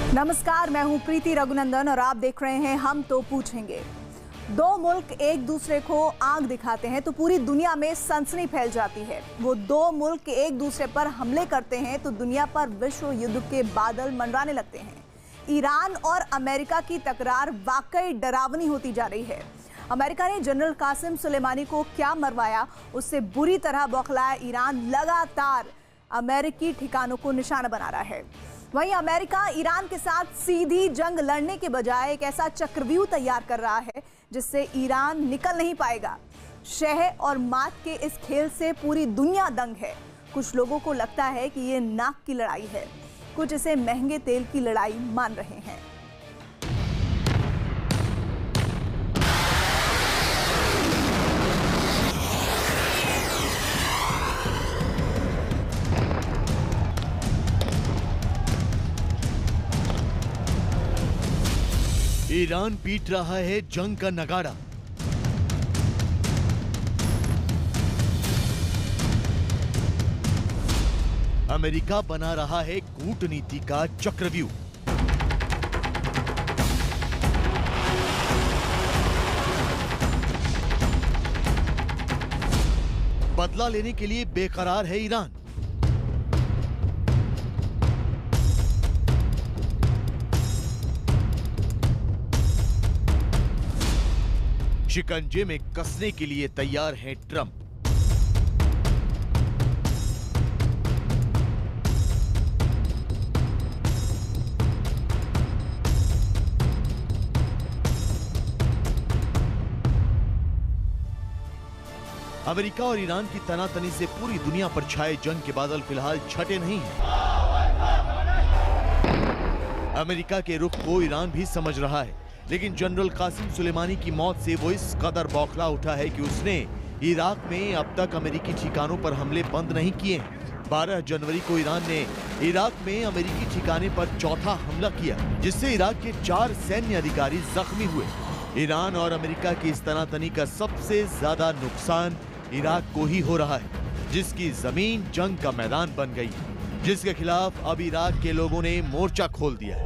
नमस्कार, मैं हूं प्रीति रघुनंदन और आप देख रहे हैं हम तो पूछेंगे। दो मुल्क एक दूसरे को आंख दिखाते हैं तो पूरी दुनिया में सनसनी फैल जाती है। वो दो मुल्क एक दूसरे पर हमले करते हैं तो दुनिया पर विश्व युद्ध के बादल मंडराने लगते हैं। ईरान और अमेरिका की तकरार वाकई डरावनी होती जा रही है। अमेरिका ने जनरल कासिम सुलेमानी को क्या मरवाया, उससे बुरी तरह बौखलाया ईरान लगातार अमेरिकी ठिकानों को निशाना बना रहा है। वहीं अमेरिका ईरान के साथ सीधी जंग लड़ने के बजाय एक ऐसा चक्रव्यूह तैयार कर रहा है जिससे ईरान निकल नहीं पाएगा। शह और मात के इस खेल से पूरी दुनिया दंग है। कुछ लोगों को लगता है कि ये नाक की लड़ाई है, कुछ इसे महंगे तेल की लड़ाई मान रहे हैं। ईरान पीट रहा है जंग का नगाड़ा। अमेरिका बना रहा है कूटनीति का चक्रव्यूह। बदला लेने के लिए बेकरार है ईरान। शिकंजे में कसने के लिए तैयार है ट्रंप। अमेरिका और ईरान की तनातनी से पूरी दुनिया पर छाए जंग के बादल फिलहाल छटे नहीं हैं। अमेरिका के रुख को ईरान भी समझ रहा है, लेकिन जनरल कासिम सुलेमानी की मौत से वो इस कदर बौखला उठा है कि उसने इराक में अब तक अमेरिकी ठिकानों पर हमले बंद नहीं किए हैं। 12 जनवरी को ईरान ने इराक में अमेरिकी ठिकाने पर चौथा हमला किया, जिससे इराक के 4 सैन्य अधिकारी जख्मी हुए। ईरान और अमेरिका की इस तनातनी का सबसे ज्यादा नुकसान इराक को ही हो रहा है, जिसकी जमीन जंग का मैदान बन गई है, जिसके खिलाफ अब इराक के लोगों ने मोर्चा खोल दिया है।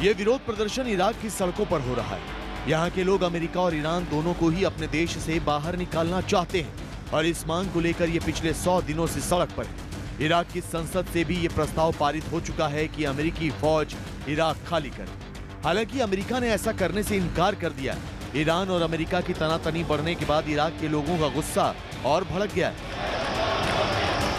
ये विरोध प्रदर्शन इराक की सड़कों पर हो रहा है। यहाँ के लोग अमेरिका और ईरान दोनों को ही अपने देश से बाहर निकालना चाहते हैं और इस मांग को लेकर ये पिछले 100 दिनों से सड़क पर है। इराक की संसद से भी ये प्रस्ताव पारित हो चुका है कि अमेरिकी फौज इराक खाली करे। हालांकि अमेरिका ने ऐसा करने से इनकार कर दिया है। ईरान और अमेरिका की तनातनी बढ़ने के बाद इराक के लोगों का गुस्सा और भड़क गया है।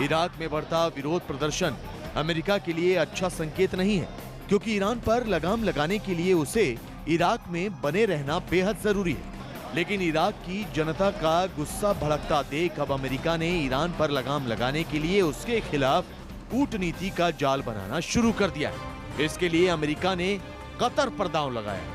इराक में बढ़ता विरोध प्रदर्शन अमेरिका के लिए अच्छा संकेत नहीं है, क्योंकि ईरान पर लगाम लगाने के लिए उसे इराक में बने रहना बेहद जरूरी है। लेकिन इराक की जनता का गुस्सा भड़कता देख अब अमेरिका ने ईरान पर लगाम लगाने के लिए उसके खिलाफ कूटनीति का जाल बनाना शुरू कर दिया है। इसके लिए अमेरिका ने कतर पर दांव लगाया।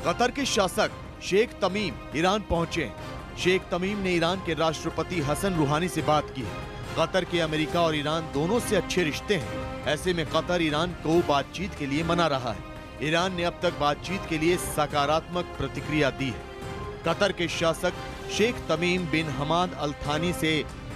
कतर के शासक शेख तमीम ईरान पहुंचे। शेख तमीम ने ईरान के राष्ट्रपति हसन रूहानी से बात की है। कतर के अमेरिका और ईरान दोनों से अच्छे रिश्ते हैं। ऐसे में कतर ईरान को बातचीत के लिए मना रहा है। ईरान ने अब तक बातचीत के लिए सकारात्मक प्रतिक्रिया दी है। कतर के शासक शेख तमीम बिन हमाद अल थानी से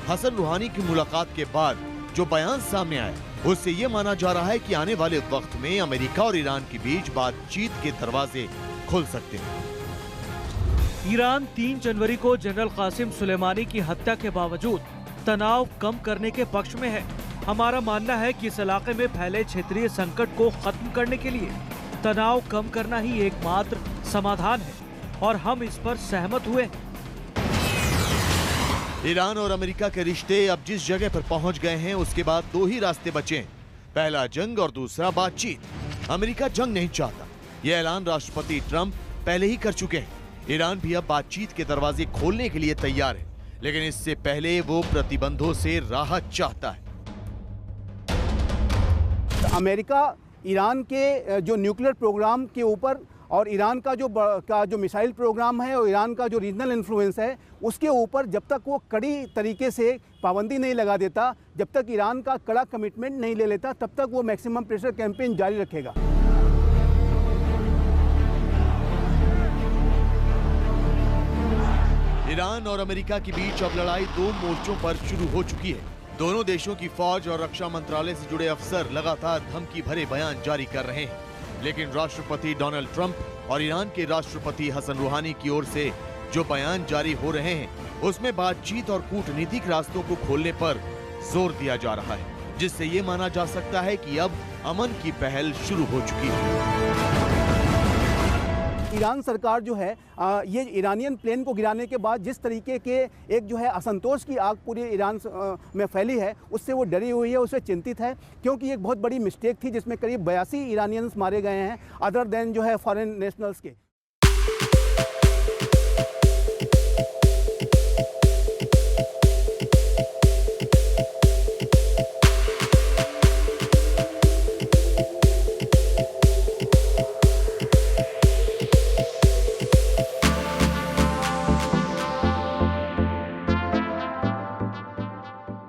हसन रूहानी की मुलाकात के बाद जो बयान सामने आया, उससे ये माना जा रहा है कि आने वाले वक्त में अमेरिका और ईरान के बीच बातचीत के दरवाजे खुल सकते हैं। ईरान 3 जनवरी को जनरल कासिम सुलेमानी की हत्या के बावजूद तनाव कम करने के पक्ष में है। हमारा मानना है कि इस इलाके में फैले क्षेत्रीय संकट को खत्म करने के लिए तनाव कम करना ही एकमात्र समाधान है और हम इस पर सहमत हुए। ईरान और अमेरिका के रिश्ते अब जिस जगह पर पहुंच गए हैं, उसके बाद 2 ही रास्ते बचे हैं। पहला जंग और दूसरा बातचीत। अमेरिका जंग नहीं चाहता, यह ऐलान राष्ट्रपति ट्रंप पहले ही कर चुके हैं। ईरान भी अब बातचीत के दरवाजे खोलने के लिए तैयार है, लेकिन इससे पहले वो प्रतिबंधों से राहत चाहता है। अमेरिका ईरान के जो न्यूक्लियर प्रोग्राम के ऊपर और ईरान का जो मिसाइल प्रोग्राम है और ईरान का जो रीजनल इन्फ्लुएंस है उसके ऊपर जब तक वो कड़ी तरीके से पाबंदी नहीं लगा देता, जब तक ईरान का कड़ा कमिटमेंट नहीं ले लेता, तब तक वो मैक्सिमम प्रेशर कैंपेन जारी रखेगा। ईरान और अमेरिका के बीच अब लड़ाई दो मोर्चों पर शुरू हो चुकी है। दोनों देशों की फौज और रक्षा मंत्रालय से जुड़े अफसर लगातार धमकी भरे बयान जारी कर रहे हैं, लेकिन राष्ट्रपति डोनाल्ड ट्रंप और ईरान के राष्ट्रपति हसन रूहानी की ओर से जो बयान जारी हो रहे हैं उसमें बातचीत और कूटनीतिक रास्तों को खोलने पर जोर दिया जा रहा है, जिससे ये माना जा सकता है कि अब अमन की पहल शुरू हो चुकी है। ईरान सरकार जो है ये ईरानियन प्लेन को गिराने के बाद जिस तरीके के एक जो है असंतोष की आग पूरे ईरान में फैली है, उससे वो डरी हुई है, उससे चिंतित है, क्योंकि एक बहुत बड़ी मिस्टेक थी जिसमें करीब 82 ईरानियंस मारे गए हैं अदर देन जो है फॉरेन नेशनल्स के।